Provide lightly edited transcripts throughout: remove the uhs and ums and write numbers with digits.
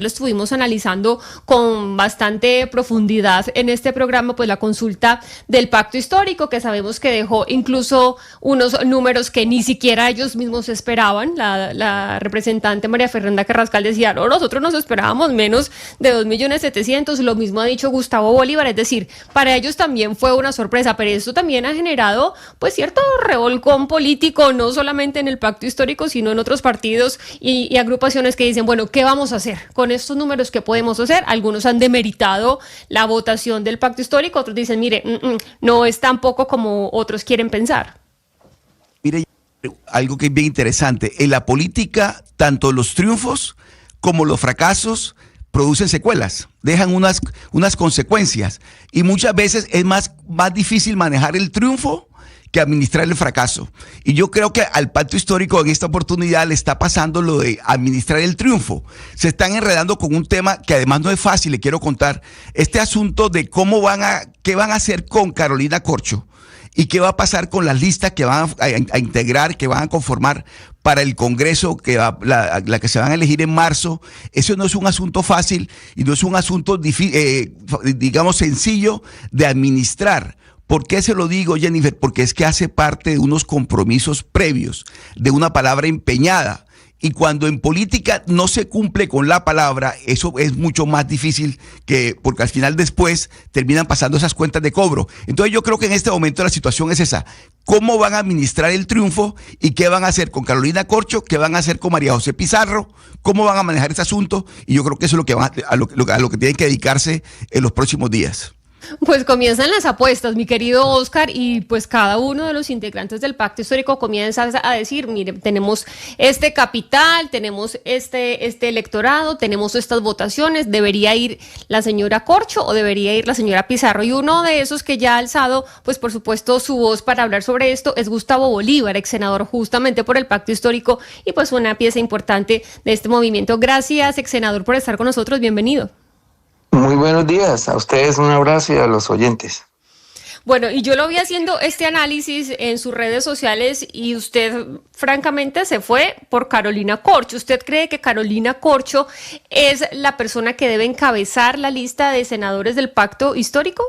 lo estuvimos analizando con bastante profundidad en este programa, pues la consulta del pacto histórico, que sabemos que dejó incluso unos números que ni siquiera ellos mismos esperaban. La representante María Fernanda Carrascal decía, no, nosotros nos esperábamos menos de 2.700.000, lo mismo ha dicho Gustavo Bolívar, es decir, para ellos también fue una sorpresa, pero esto también ha generado pues cierto revolcón político, no solamente en el pacto histórico, sino en otros partidos y agrupaciones que dicen, bueno, ¿qué vamos a hacer con estos números que podemos hacer? Algunos han demeritado la votación del pacto histórico, otros dicen, mire, no es tan poco como otros quieren pensar. Mire, algo que es bien interesante, en la política, tanto los triunfos como los fracasos producen secuelas, dejan unas consecuencias, y muchas veces es más difícil manejar el triunfo que administrar el fracaso. Y yo creo que al pacto histórico en esta oportunidad le está pasando lo de administrar el triunfo. Se están enredando con un tema que además no es fácil, le quiero contar. Este asunto de qué van a hacer con Carolina Corcho y qué va a pasar con las listas que van a integrar, que van a conformar para el Congreso, la que se van a elegir en marzo. Eso no es un asunto fácil y no es un asunto, digamos, sencillo de administrar. ¿Por qué se lo digo, Jennifer? Porque es que hace parte de unos compromisos previos, de una palabra empeñada. Y cuando en política no se cumple con la palabra, eso es mucho más difícil, porque al final después terminan pasando esas cuentas de cobro. Entonces yo creo que en este momento la situación es esa. ¿Cómo van a administrar el triunfo y qué van a hacer con Carolina Corcho? ¿Qué van a hacer con María José Pizarro? ¿Cómo van a manejar ese asunto? Y yo creo que eso es lo que a lo que tienen que dedicarse en los próximos días. Pues comienzan las apuestas, mi querido Oscar, y pues cada uno de los integrantes del pacto histórico comienza a decir, mire, tenemos este capital, tenemos este electorado, tenemos estas votaciones, ¿debería ir la señora Corcho o debería ir la señora Pizarro? Y uno de esos que ya ha alzado, pues por supuesto, su voz para hablar sobre esto es Gustavo Bolívar, ex senador justamente por el pacto histórico y pues una pieza importante de este movimiento. Gracias, ex senador, por estar con nosotros, bienvenido. Muy buenos días, a ustedes un abrazo y a los oyentes. Bueno, y yo lo vi haciendo este análisis en sus redes sociales y usted francamente se fue por Carolina Corcho. ¿Usted cree que Carolina Corcho es la persona que debe encabezar la lista de senadores del pacto histórico?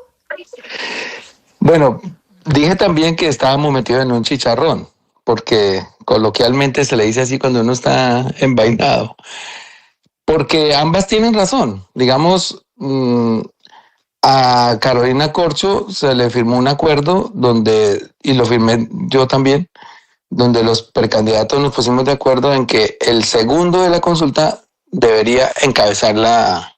Bueno, dije también que estábamos metidos en un chicharrón, porque coloquialmente se le dice así cuando uno está envainado. Porque ambas tienen razón. Digamos, a Carolina Corcho se le firmó un acuerdo y lo firmé yo también, donde los precandidatos nos pusimos de acuerdo en que el segundo de la consulta debería encabezar la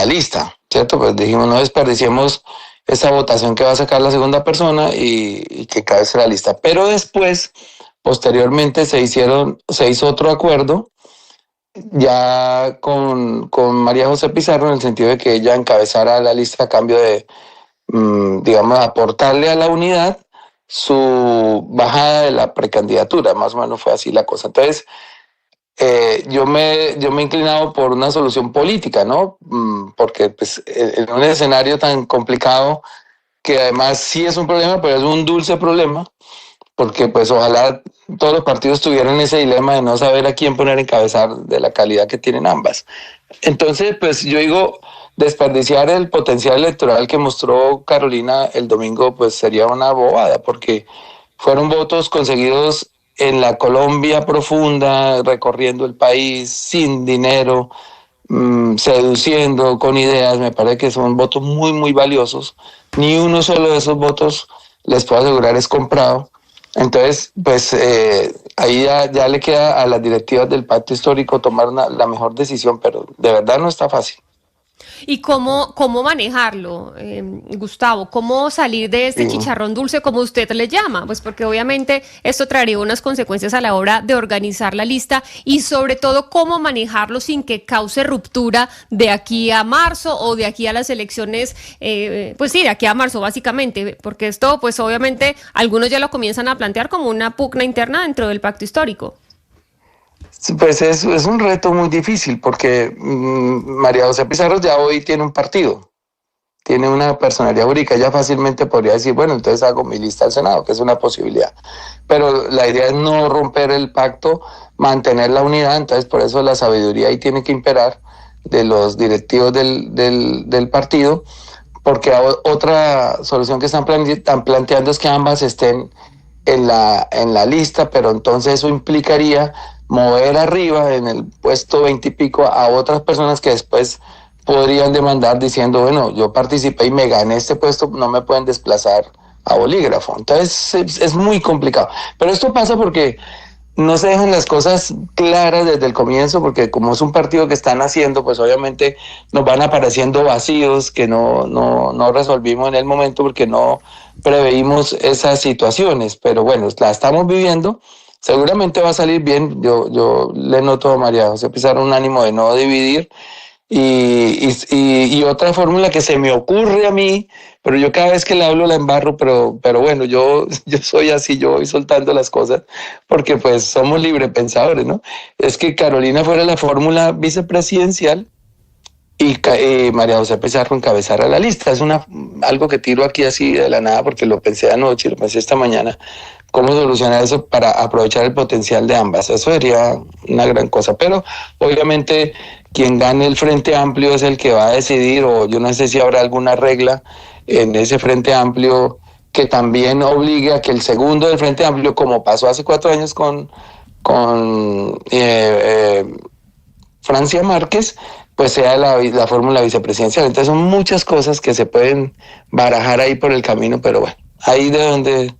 lista, ¿cierto? Pues dijimos, no desperdiciemos esa votación que va a sacar la segunda persona y que encabece la lista. Pero después, posteriormente, se hizo otro acuerdo ya con María José Pizarro, en el sentido de que ella encabezara la lista a cambio de, digamos, aportarle a la unidad su bajada de la precandidatura. Más o menos fue así la cosa. Entonces, yo me he inclinado por una solución política, ¿no? Porque pues, en un escenario tan complicado, que además sí es un problema, pero es un dulce problema, porque pues ojalá todos los partidos tuvieran ese dilema de no saber a quién poner a encabezar de la calidad que tienen ambas. Entonces, pues yo digo, desperdiciar el potencial electoral que mostró Carolina el domingo, pues sería una bobada, porque fueron votos conseguidos en la Colombia profunda, recorriendo el país, sin dinero, seduciendo, con ideas. Me parece que son votos muy, muy valiosos. Ni uno solo de esos votos, les puedo asegurar, es comprado. Entonces, pues ahí ya le queda a las directivas del pacto histórico tomar la mejor decisión, pero de verdad no está fácil. ¿Y cómo manejarlo, Gustavo? ¿Cómo salir de este chicharrón dulce, como usted le llama? Pues porque obviamente esto traería unas consecuencias a la hora de organizar la lista y sobre todo cómo manejarlo sin que cause ruptura de aquí a marzo o de aquí a las elecciones, pues sí, de aquí a marzo básicamente, porque esto pues obviamente algunos ya lo comienzan a plantear como una pugna interna dentro del pacto histórico. Pues es un reto muy difícil porque María José Pizarro ya hoy tiene un partido tiene una personalidad jurídica, ella fácilmente podría decir, bueno, entonces hago mi lista al Senado, que es una posibilidad. Pero la idea es no romper el pacto, mantener la unidad, entonces por eso la sabiduría ahí tiene que imperar de los directivos del partido, porque otra solución que están planteando es que ambas estén en la lista, pero entonces eso implicaría mover arriba en el puesto 20 y pico a otras personas que después podrían demandar diciendo, bueno, yo participé y me gané este puesto, no me pueden desplazar a bolígrafo. Entonces es muy complicado. Pero esto pasa porque no se dejan las cosas claras desde el comienzo, porque como es un partido que están haciendo, pues obviamente nos van apareciendo vacíos que no resolvimos en el momento porque no preveímos esas situaciones. Pero bueno, la estamos viviendo. Seguramente va a salir bien. Yo le noto a María José Pizarro un ánimo de no dividir. Y otra fórmula que se me ocurre a mí, pero yo cada vez que la hablo la embarro, pero bueno, yo soy así, yo voy soltando las cosas, porque pues somos librepensadores, ¿no? Es que Carolina fuera la fórmula vicepresidencial y María José Pizarro encabezara la lista. Es algo que tiro aquí así de la nada, porque lo pensé anoche, lo pensé esta mañana, cómo solucionar eso para aprovechar el potencial de ambas. Eso sería una gran cosa, pero obviamente quien gane el Frente Amplio es el que va a decidir, o yo no sé si habrá alguna regla en ese Frente Amplio que también obligue a que el segundo del Frente Amplio, como pasó hace 4 años con Francia Márquez, pues sea la fórmula vicepresidencial. Entonces son muchas cosas que se pueden barajar ahí por el camino, pero bueno, ahí de donde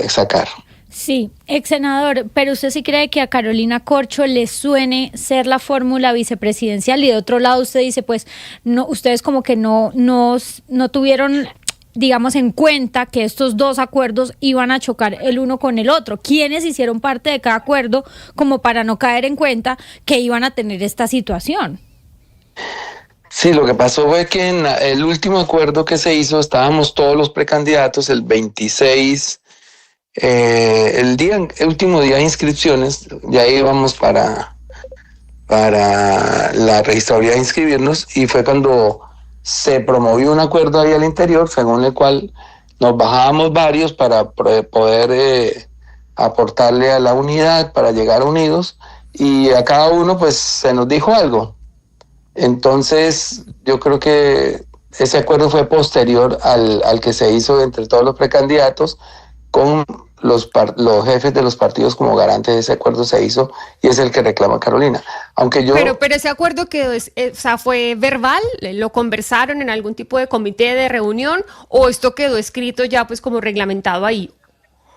sacar. Sí, ex senador, pero ¿usted sí cree que a Carolina Corcho le suene ser la fórmula vicepresidencial? Y de otro lado usted dice, pues, no, ustedes como que no tuvieron, digamos, en cuenta que estos dos acuerdos iban a chocar el uno con el otro. ¿Quiénes hicieron parte de cada acuerdo como para no caer en cuenta que iban a tener esta situación? Sí, lo que pasó fue que en el último acuerdo que se hizo estábamos todos los precandidatos el 26, el último día de inscripciones, ya íbamos para la registraduría de inscribirnos, y fue cuando se promovió un acuerdo ahí al interior, según el cual nos bajábamos varios para poder aportarle a la unidad, para llegar unidos, y a cada uno pues se nos dijo algo. Entonces yo creo que ese acuerdo fue posterior al que se hizo entre todos los precandidatos, con los jefes de los partidos como garantes de ese acuerdo se hizo, y es el que reclama Carolina. Aunque yo... Pero ese acuerdo quedó, fue verbal, ¿lo conversaron en algún tipo de comité de reunión o esto quedó escrito ya pues como reglamentado ahí?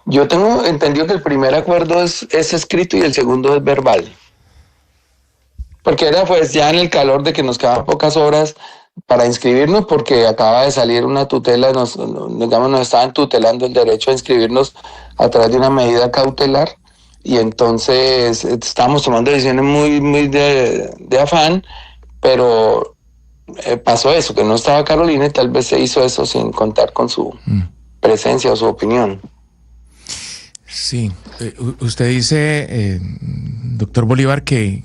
Yo tengo entendido que el primer acuerdo es escrito y el segundo es verbal. Porque era pues ya en el calor de que nos quedaban pocas horas para inscribirnos, porque acaba de salir una tutela, nos estaban tutelando el derecho a inscribirnos a través de una medida cautelar, y entonces estábamos tomando decisiones muy de afán, pero pasó eso, que no estaba Carolina, y tal vez se hizo eso sin contar con su presencia o su opinión. Sí, usted dice, doctor Bolívar, que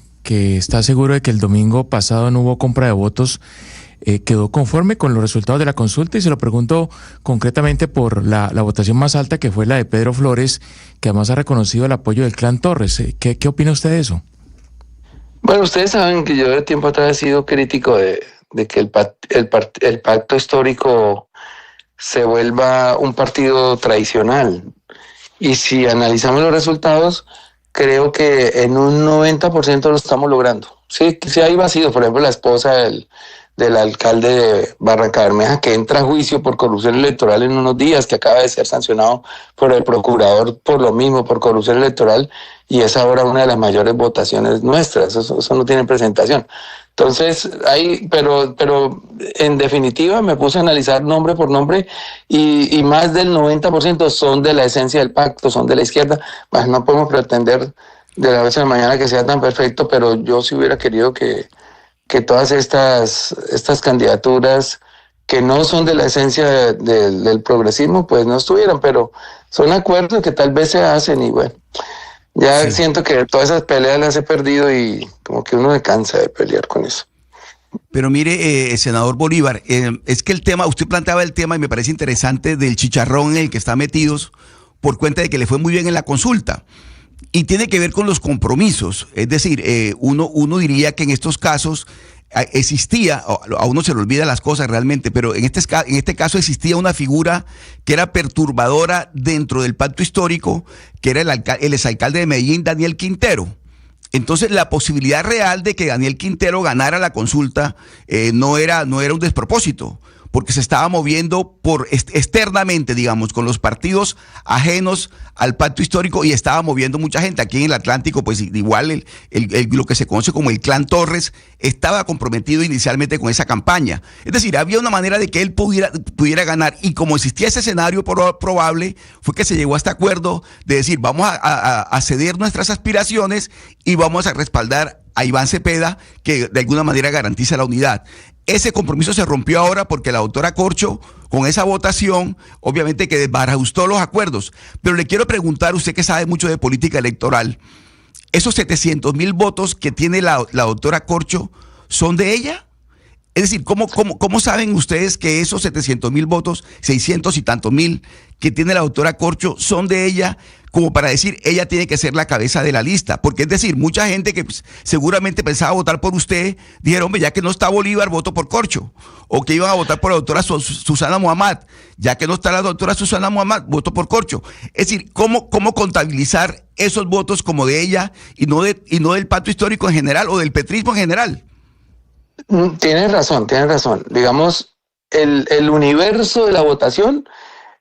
está seguro de que el domingo pasado no hubo compra de votos. ¿Quedó conforme con los resultados de la consulta? Y se lo pregunto concretamente por la votación más alta, que fue la de Pedro Flores, que además ha reconocido el apoyo del Clan Torres. ¿Qué opina usted de eso? Bueno, ustedes saben que yo de tiempo atrás he sido crítico de que el pacto histórico se vuelva un partido tradicional. Y si analizamos los resultados, creo que en un 90% lo estamos logrando. Sí hay vacíos, por ejemplo, la esposa del alcalde de Barranca Bermeja, que entra a juicio por corrupción electoral en unos días, que acaba de ser sancionado por el procurador por lo mismo, por corrupción electoral, y es ahora una de las mayores votaciones nuestras. Eso no tiene presentación. Entonces, pero en definitiva me puse a analizar nombre por nombre, y más del 90% son de la esencia del pacto, son de la izquierda. Pues no podemos pretender de la noche a la mañana que sea tan perfecto, pero yo sí hubiera querido que todas estas candidaturas que no son de la esencia del progresismo, pues no estuvieran, pero son acuerdos que tal vez se hacen, y bueno, ya siento que todas esas peleas las he perdido y como que uno se cansa de pelear con eso. Pero mire, senador Bolívar, es que el tema, usted planteaba el tema y me parece interesante del chicharrón en el que está metidos por cuenta de que le fue muy bien en la consulta. Y tiene que ver con los compromisos. Es decir, uno diría que en estos casos existía, a uno se le olvida las cosas realmente, pero en este caso existía una figura que era perturbadora dentro del pacto histórico, que era el exalcalde de Medellín, Daniel Quintero. Entonces, la posibilidad real de que Daniel Quintero ganara la consulta no era un despropósito, porque se estaba moviendo externamente, digamos, con los partidos ajenos al pacto histórico y estaba moviendo mucha gente. Aquí en el Atlántico, pues igual lo que se conoce como el Clan Torres estaba comprometido inicialmente con esa campaña. Es decir, había una manera de que él pudiera ganar, y como existía ese escenario probable, fue que se llegó a este acuerdo de decir, vamos a ceder nuestras aspiraciones y vamos a respaldar a Iván Cepeda, que de alguna manera garantiza la unidad. Ese compromiso se rompió ahora porque la doctora Corcho, con esa votación, obviamente que desbarajustó los acuerdos. Pero le quiero preguntar, usted que sabe mucho de política electoral, ¿esos 700,000 votos que tiene la doctora Corcho son de ella? Es decir, ¿cómo saben ustedes que esos 700,000 votos, 600 y tantos mil que tiene la doctora Corcho son de ella, como para decir ella tiene que ser la cabeza de la lista? Porque es decir, mucha gente que seguramente pensaba votar por usted, dijeron, hombre, ya que no está Bolívar, voto por Corcho. O que iban a votar por la doctora Susana Muhammad, ya que no está la doctora Susana Muhammad, voto por Corcho. Es decir, ¿cómo contabilizar esos votos como de ella y no del pacto histórico en general o del petrismo en general? Tienes razón. Digamos, el universo de la votación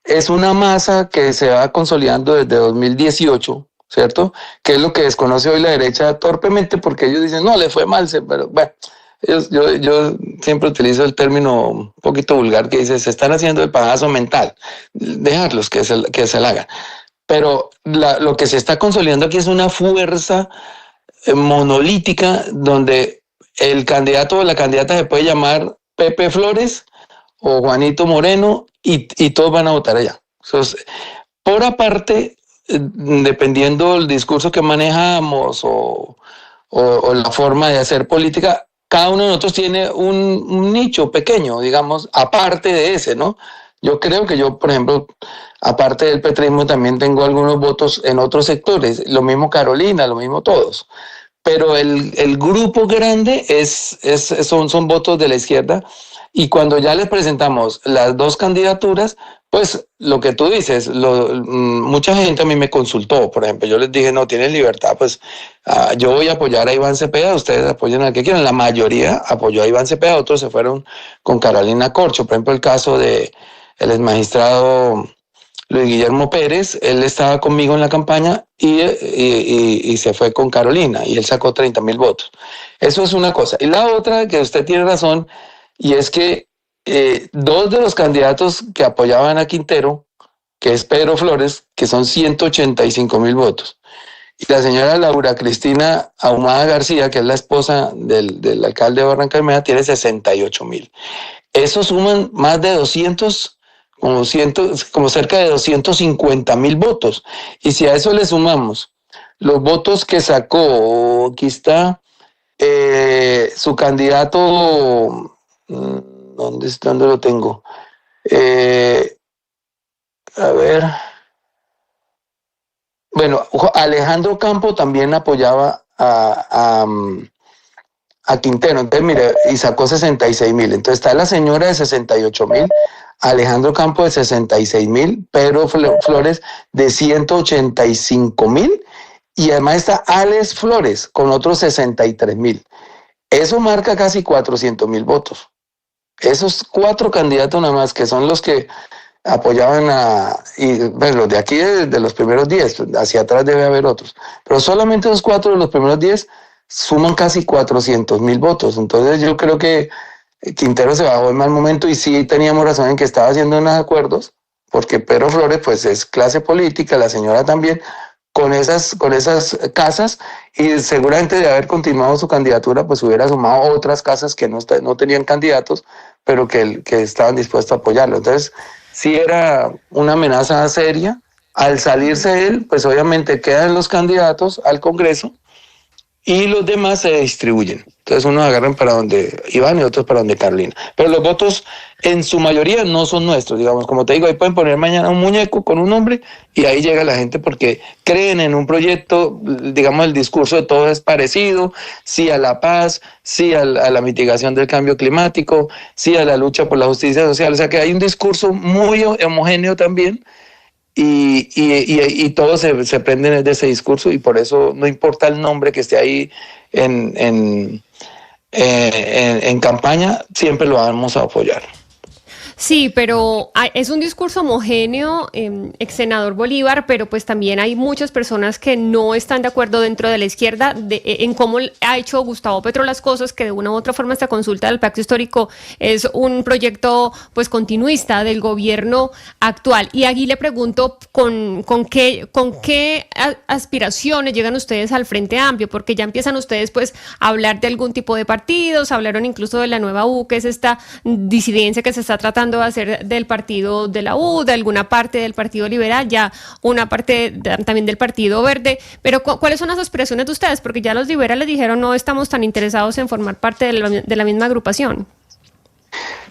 es una masa que se va consolidando desde 2018, ¿cierto? Que es lo que desconoce hoy la derecha torpemente, porque ellos dicen, no, le fue mal, pero bueno, yo siempre utilizo el término un poquito vulgar que dice, se están haciendo el pagazo mental, dejarlos que se la hagan. Pero lo que se está consolidando aquí es una fuerza monolítica donde el candidato o la candidata se puede llamar Pepe Flores o Juanito Moreno y todos van a votar allá. Entonces, por aparte, dependiendo del discurso que manejamos o la forma de hacer política, cada uno de nosotros tiene un nicho pequeño, digamos, aparte de ese, ¿no? Yo creo que yo, por ejemplo, aparte del petrismo, también tengo algunos votos en otros sectores, lo mismo Carolina, lo mismo todos. Pero el grupo grande son votos de la izquierda, y cuando ya les presentamos las dos candidaturas, pues lo que tú dices, mucha gente a mí me consultó, por ejemplo, yo les dije, no, tienen libertad, pues yo voy a apoyar a Iván Cepeda, ustedes apoyen al que quieran. La mayoría apoyó a Iván Cepeda, otros se fueron con Carolina Corcho. Por ejemplo, el caso de el exmagistrado Luis Guillermo Pérez, él estaba conmigo en la campaña y se fue con Carolina y él sacó 30,000 votos. Eso es una cosa. Y la otra, que usted tiene razón, y es que dos de los candidatos que apoyaban a Quintero, que es Pedro Flores, que son 185,000 votos, y la señora Laura Cristina Ahumada García, que es la esposa del alcalde de Barranca Bermeja, tiene 68,000. Eso suman más de 200, como cerca de 250,000 votos. Y si a eso le sumamos los votos que sacó, aquí está, su candidato, ¿dónde lo tengo? A ver. Bueno, Alejandro Campo también apoyaba a Quintero, entonces mire, y sacó 66,000. Entonces está la señora de 68,000, Alejandro Campo de 66,000, Pedro Flores de 185,000, y además está Alex Flores con otros 63,000. Eso marca casi 400,000 votos. Esos cuatro candidatos nada más, que son los que apoyaban y bueno, los de aquí de los primeros 10, hacia atrás debe haber otros, pero solamente los cuatro de los primeros 10 suman casi 400,000 votos. Entonces yo creo que Quintero se bajó en mal momento, y sí teníamos razón en que estaba haciendo unos acuerdos, porque Pedro Flores pues es clase política, la señora también, con esas casas, y seguramente de haber continuado su candidatura pues hubiera sumado otras casas que no tenían candidatos, pero que estaban dispuestos a apoyarlo. Entonces sí era una amenaza seria. Al salirse él, pues obviamente quedan los candidatos al Congreso y los demás se distribuyen. Entonces unos agarran para donde Iván y otros para donde Carolina. Pero los votos en su mayoría no son nuestros, digamos, como te digo, ahí pueden poner mañana un muñeco con un nombre y ahí llega la gente porque creen en un proyecto, digamos, el discurso de todo es parecido, sí a la paz, sí a la mitigación del cambio climático, sí a la lucha por la justicia social, o sea que hay un discurso muy homogéneo también. Y todos se prenden de ese discurso y por eso no importa el nombre que esté ahí en campaña, siempre lo vamos a apoyar. Sí, pero es un discurso homogéneo, ex senador Bolívar, pero pues también hay muchas personas que no están de acuerdo dentro de la izquierda en cómo ha hecho Gustavo Petro las cosas, que de una u otra forma esta consulta del pacto histórico es un proyecto pues continuista del gobierno actual. Y aquí le pregunto con qué aspiraciones llegan ustedes al Frente Amplio, porque ya empiezan ustedes pues a hablar de algún tipo de partidos, hablaron incluso de la nueva U, que es esta disidencia que se está tratando de hacer del partido de la U, de alguna parte del Partido Liberal, ya una parte también del Partido Verde, pero ¿cuáles son las aspiraciones de ustedes? Porque ya los liberales dijeron no estamos tan interesados en formar parte de la misma agrupación.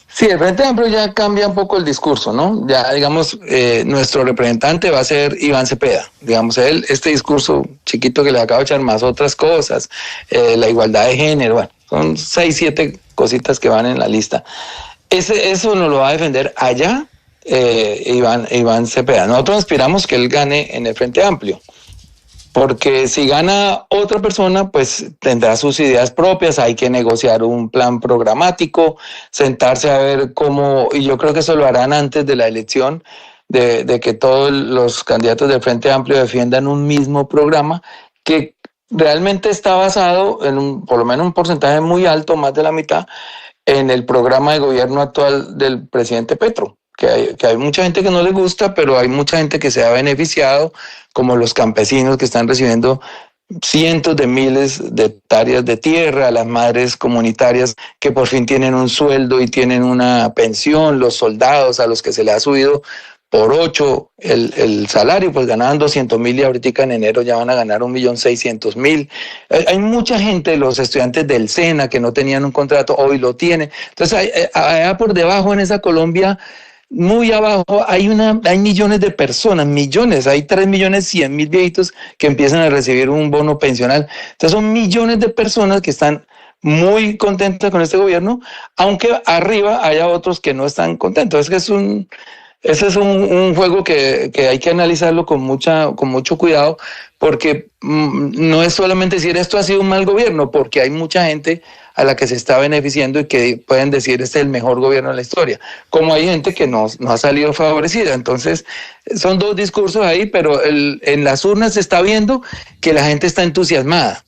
Sí, el Frente Amplio ya cambia un poco el discurso, ¿no? Ya, digamos, nuestro representante va a ser Iván Cepeda. Digamos, este discurso chiquito que le acabo de echar más otras cosas, la igualdad de género, bueno, son 6, 7 cositas que van en la lista. Eso nos lo va a defender allá Iván Cepeda. Nosotros aspiramos que él gane en el Frente Amplio, porque si gana otra persona, pues tendrá sus ideas propias, hay que negociar un plan programático, sentarse a ver cómo, y yo creo que eso lo harán antes de la elección, de que todos los candidatos del Frente Amplio defiendan un mismo programa que realmente está basado en por lo menos un porcentaje muy alto, más de la mitad, en el programa de gobierno actual del presidente Petro, que hay mucha gente que no le gusta, pero hay mucha gente que se ha beneficiado, como los campesinos que están recibiendo cientos de miles de hectáreas de tierra, las madres comunitarias que por fin tienen un sueldo y tienen una pensión, los soldados a los que se le ha subido por 8 el salario, pues ganaban 200,000 y ahorita en enero ya van a ganar 1.600.000. Hay mucha gente, los estudiantes del SENA que no tenían un contrato, hoy lo tienen. Entonces, allá por debajo en esa Colombia, muy abajo, hay millones de personas, hay 3.100.000 viejitos que empiezan a recibir un bono pensional. Entonces, son millones de personas que están muy contentas con este gobierno, aunque arriba haya otros que no están contentos. Ese es un juego que hay que analizarlo con mucho cuidado, porque no es solamente decir esto ha sido un mal gobierno, porque hay mucha gente a la que se está beneficiando y que pueden decir este es el mejor gobierno de la historia, como hay gente que no ha salido favorecida. Entonces son dos discursos ahí, pero en las urnas se está viendo que la gente está entusiasmada.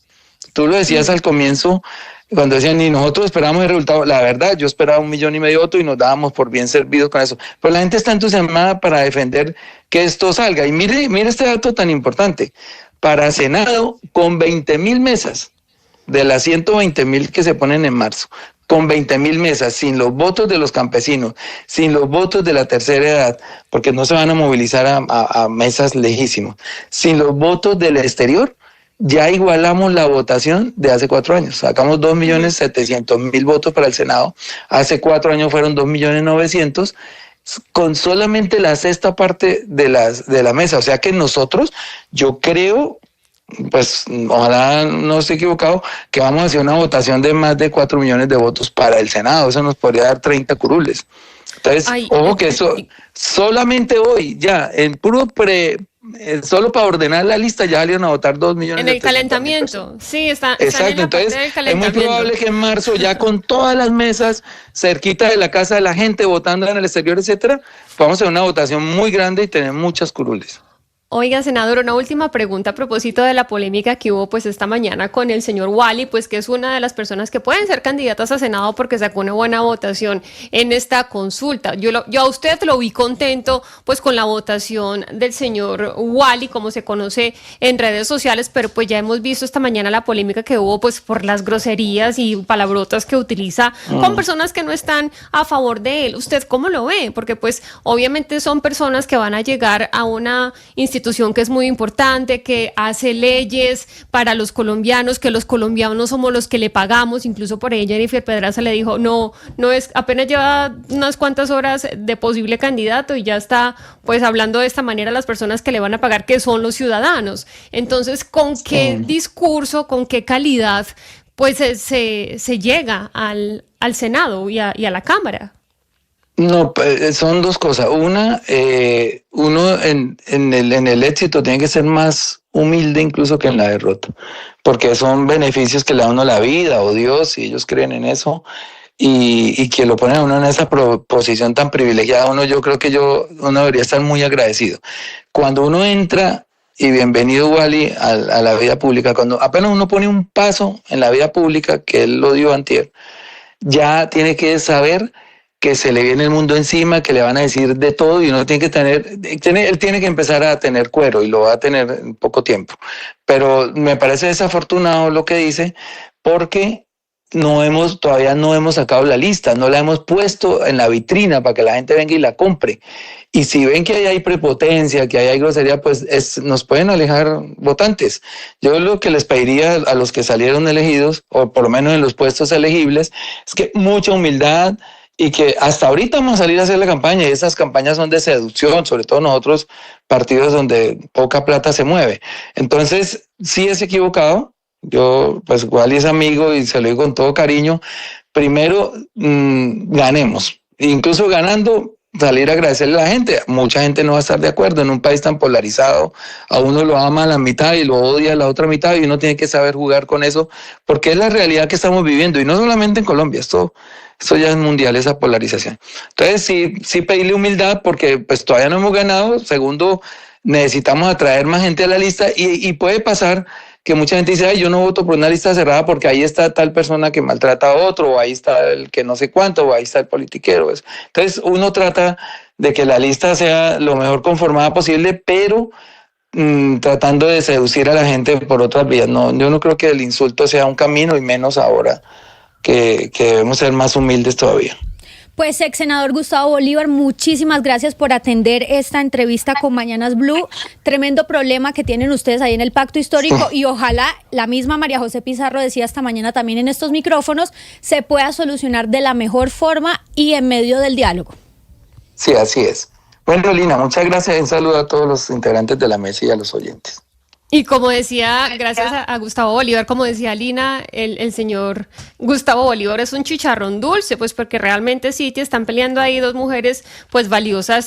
Tú lo decías al comienzo, cuando decían, ni nosotros esperábamos el resultado. La verdad, yo esperaba 1,5 millones de votos y nos dábamos por bien servidos con eso. Pero la gente está entusiasmada para defender que esto salga. Y mire este dato tan importante. Para Senado, con 20,000 mesas, de las 120,000 que se ponen en marzo, con 20,000 mesas, sin los votos de los campesinos, sin los votos de la tercera edad, porque no se van a movilizar a mesas lejísimas, sin los votos del exterior, ya igualamos la votación de hace 4 años. Sacamos 2.700.000 votos para el Senado. Hace 4 años fueron 2.900.000, con solamente la sexta parte de la mesa. O sea que nosotros, yo creo, pues ojalá no esté equivocado, que vamos a hacer una votación de más de 4 millones de votos para el Senado. Eso nos podría dar 30 curules. Entonces, ojo que eso, solamente hoy, ya, en puro solo para ordenar la lista ya salieron a votar 2 millones. En el calentamiento, sí, está exacto, entonces es muy probable que en marzo ya con todas las mesas cerquita de la casa de la gente votando en el exterior, etcétera, vamos a hacer una votación muy grande y tener muchas curules. Oiga, senador, una última pregunta a propósito de la polémica que hubo pues esta mañana con el señor Wally, pues que es una de las personas que pueden ser candidatas a Senado porque sacó una buena votación en esta consulta. Yo a usted lo vi contento pues con la votación del señor Wally, como se conoce en redes sociales, pero pues ya hemos visto esta mañana la polémica que hubo pues por las groserías y palabrotas que utiliza con personas que no están a favor de él. ¿Usted cómo lo ve? Porque pues obviamente son personas que van a llegar a una institución institución que es muy importante, que hace leyes para los colombianos, que los colombianos somos los que le pagamos. Incluso por ahí Jennifer Pedraza le dijo, no es, apenas lleva unas cuantas horas de posible candidato y ya está pues hablando de esta manera a las personas que le van a pagar, que son los ciudadanos. Entonces, ¿con qué discurso, con qué calidad pues se llega al Senado y a la Cámara? No, son dos cosas. Una, uno en el éxito tiene que ser más humilde incluso que en la derrota, porque son beneficios que le da a uno la vida o Dios, si ellos creen en eso, y que lo ponen a uno en esa posición tan privilegiada. Yo creo que uno debería estar muy agradecido. Cuando uno entra, y bienvenido Wally a la vida pública, cuando apenas uno pone un paso en la vida pública, que él lo dio antier, ya tiene que saber que se le viene el mundo encima, que le van a decir de todo y uno tiene que él tiene que empezar a tener cuero y lo va a tener en poco tiempo. Pero me parece desafortunado lo que dice, porque todavía no hemos sacado la lista, no la hemos puesto en la vitrina para que la gente venga y la compre. Y si ven que ahí hay prepotencia, que ahí hay grosería, pues nos pueden alejar votantes. Yo lo que les pediría a los que salieron elegidos, o por lo menos en los puestos elegibles, es que mucha humildad, y que hasta ahorita vamos a salir a hacer la campaña, y esas campañas son de seducción, sobre todo nosotros, partidos donde poca plata se mueve. Entonces, sí es equivocado. Yo, pues, Wally es amigo y se lo digo con todo cariño. Primero, ganemos. Incluso ganando, salir a agradecerle a la gente. Mucha gente no va a estar de acuerdo en un país tan polarizado. A uno lo ama a la mitad y lo odia a la otra mitad, y uno tiene que saber jugar con eso, porque es la realidad que estamos viviendo, y no solamente en Colombia, esto ya es mundial, esa polarización. Entonces sí pedirle humildad, porque pues todavía no hemos ganado. Segundo, necesitamos atraer más gente a la lista, y puede pasar que mucha gente dice, yo no voto por una lista cerrada porque ahí está tal persona que maltrata a otro, o ahí está el que no sé cuánto, o ahí está el politiquero. Entonces uno trata de que la lista sea lo mejor conformada posible, pero tratando de seducir a la gente por otras vías. Yo no creo que el insulto sea un camino, y menos ahora que debemos ser más humildes todavía. Pues, ex senador Gustavo Bolívar, muchísimas gracias por atender esta entrevista con Mañanas Blue. Tremendo problema que tienen ustedes ahí en el pacto histórico, y ojalá, la misma María José Pizarro decía esta mañana también en estos micrófonos, se pueda solucionar de la mejor forma y en medio del diálogo. Sí, así es. Bueno, Lina, muchas gracias. Un saludo a todos los integrantes de la mesa y a los oyentes. Y como decía, gracias a Gustavo Bolívar, como decía Lina, el señor Gustavo Bolívar es un chicharrón dulce, pues porque realmente sí te están peleando ahí dos mujeres pues valiosas,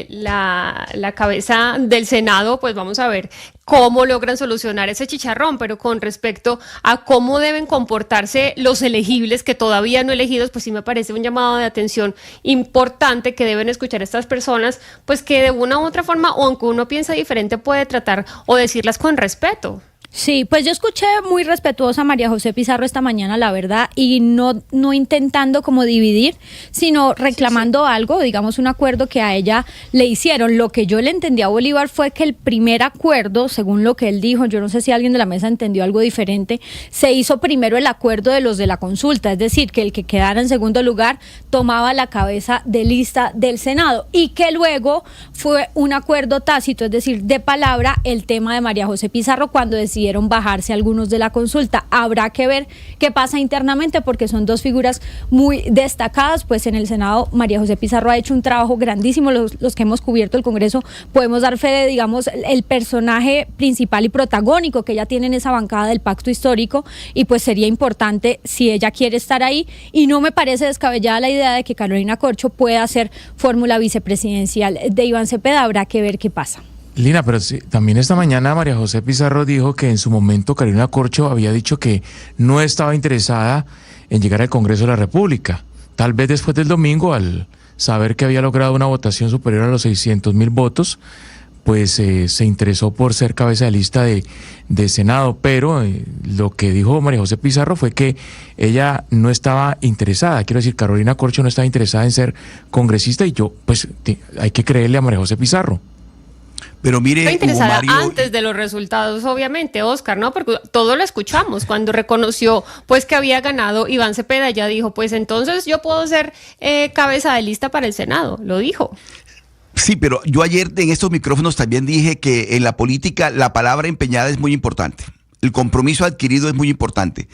la cabeza del Senado. Pues vamos a ver cómo logran solucionar ese chicharrón, pero con respecto a cómo deben comportarse los elegibles, que todavía no elegidos, pues sí me parece un llamado de atención importante que deben escuchar estas personas, pues que de una u otra forma, o aunque uno piensa diferente, puede tratar o decirlas con respeto. Sí, pues yo escuché muy respetuosa a María José Pizarro esta mañana, la verdad, y no intentando como dividir, sino reclamando algo, digamos un acuerdo que a ella le hicieron. Lo que yo le entendí a Bolívar fue que el primer acuerdo, según lo que él dijo, yo no sé si alguien de la mesa entendió algo diferente, se hizo primero el acuerdo de los de la consulta, es decir, que el que quedara en segundo lugar tomaba la cabeza de lista del Senado, y que luego fue un acuerdo tácito, es decir, de palabra, el tema de María José Pizarro cuando decidieron bajarse algunos de la consulta. Habrá que ver qué pasa internamente, porque son dos figuras muy destacadas, pues en el Senado María José Pizarro ha hecho un trabajo grandísimo. Los que hemos cubierto el Congreso podemos dar fe de, digamos, el personaje principal y protagónico que ella tiene en esa bancada del pacto histórico, y pues sería importante si ella quiere estar ahí, y no me parece descabellada la idea de que Carolina Corcho pueda ser fórmula vicepresidencial de Iván Cepeda. Habrá que ver qué pasa. Lina, pero sí, también esta mañana María José Pizarro dijo que en su momento Carolina Corcho había dicho que no estaba interesada en llegar al Congreso de la República. Tal vez después del domingo, al saber que había logrado una votación superior a los 600,000 votos, pues se interesó por ser cabeza de lista de Senado. Pero lo que dijo María José Pizarro fue que ella no estaba interesada. Quiero decir, Carolina Corcho no estaba interesada en ser congresista, y pues hay que creerle a María José Pizarro. Pero mire, Estoy interesada Hugo Mario, antes de los resultados, obviamente, Oscar, ¿no? Porque todo lo escuchamos. Cuando reconoció pues que había ganado Iván Cepeda, ya dijo, pues entonces yo puedo ser cabeza de lista para el Senado, lo dijo. Sí, pero yo ayer en estos micrófonos también dije que en la política la palabra empeñada es muy importante. El compromiso adquirido es muy importante.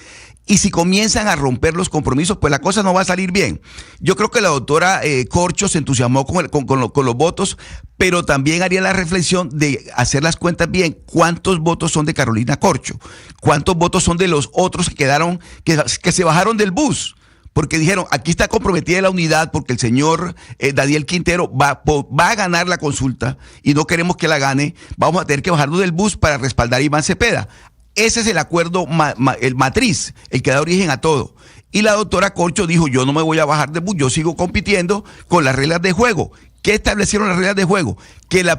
Y si comienzan a romper los compromisos, pues la cosa no va a salir bien. Yo creo que la doctora Corcho se entusiasmó con los votos, pero también haría la reflexión de hacer las cuentas bien. ¿Cuántos votos son de Carolina Corcho? ¿Cuántos votos son de los otros que quedaron, que se bajaron del bus? Porque dijeron, aquí está comprometida la unidad porque el señor Daniel Quintero va a ganar la consulta y no queremos que la gane. Vamos a tener que bajarnos del bus para respaldar a Iván Cepeda. Ese es el acuerdo, el matriz, el que da origen a todo. Y la doctora Corcho dijo, yo no me voy a bajar del bus, yo sigo compitiendo con las reglas de juego. ¿Qué establecieron las reglas de juego? Que el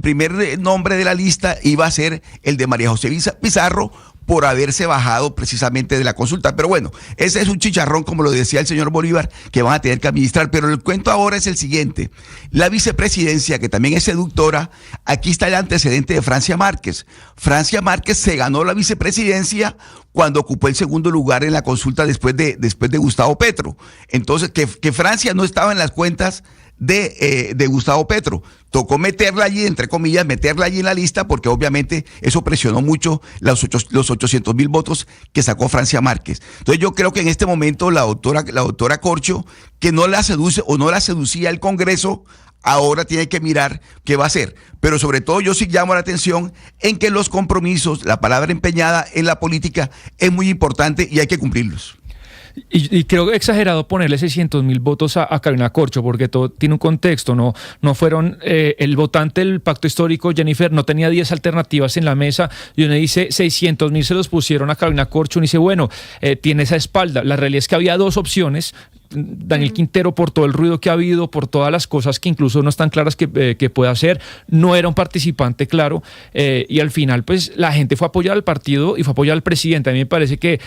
primer nombre de la lista iba a ser el de María José Pizarro, por haberse bajado precisamente de la consulta. Pero bueno, ese es un chicharrón, como lo decía el señor Bolívar, que van a tener que administrar. Pero el cuento ahora es el siguiente. La vicepresidencia, que también es seductora, aquí está el antecedente de Francia Márquez. Francia Márquez se ganó la vicepresidencia cuando ocupó el segundo lugar en la consulta después de Gustavo Petro. Entonces, que Francia no estaba en las cuentas de Gustavo Petro. Tocó meterla allí, entre comillas, meterla allí en la lista, porque obviamente eso presionó mucho los 800,000 votos que sacó Francia Márquez. Entonces yo creo que en este momento la doctora Corcho, que no la seduce o no la seducía el Congreso, ahora tiene que mirar qué va a hacer. Pero sobre todo yo sí llamo la atención en que los compromisos, la palabra empeñada en la política es muy importante y hay que cumplirlos. Y creo exagerado ponerle 600,000 votos a Carolina Corcho, porque todo tiene un contexto, no fueron, el votante del pacto histórico, Jennifer, no tenía 10 alternativas en la mesa, y uno dice 600,000 se los pusieron a Carolina Corcho, uno dice, bueno, tiene esa espalda. La realidad es que había dos opciones. Daniel Quintero, por todo el ruido que ha habido, por todas las cosas que incluso no están claras que puede hacer, no era un participante claro, y al final pues la gente fue a apoyar al partido y fue a apoyar al presidente. A mí me parece que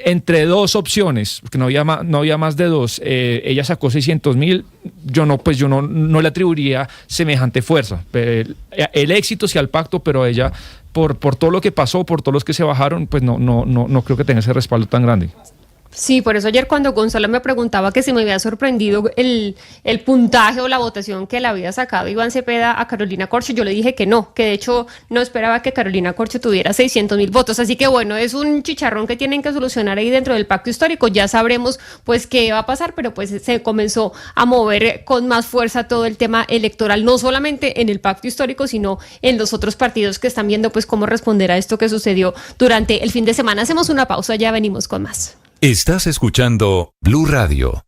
entre dos opciones, porque no había más de dos, ella sacó 600,000, yo no le atribuiría semejante fuerza. El éxito sí al pacto, pero ella, por todo lo que pasó, por todos los que se bajaron, pues no creo que tenga ese respaldo tan grande. Sí, por eso ayer cuando Gonzalo me preguntaba que si me había sorprendido el puntaje o la votación que le había sacado Iván Cepeda a Carolina Corcho, yo le dije que no, que de hecho no esperaba que Carolina Corcho tuviera 600,000 votos. Así que bueno, es un chicharrón que tienen que solucionar ahí dentro del pacto histórico. Ya sabremos pues qué va a pasar, pero pues se comenzó a mover con más fuerza todo el tema electoral, no solamente en el pacto histórico, sino en los otros partidos que están viendo pues cómo responder a esto que sucedió durante el fin de semana. Hacemos una pausa, ya venimos con más. Estás escuchando Blue Radio.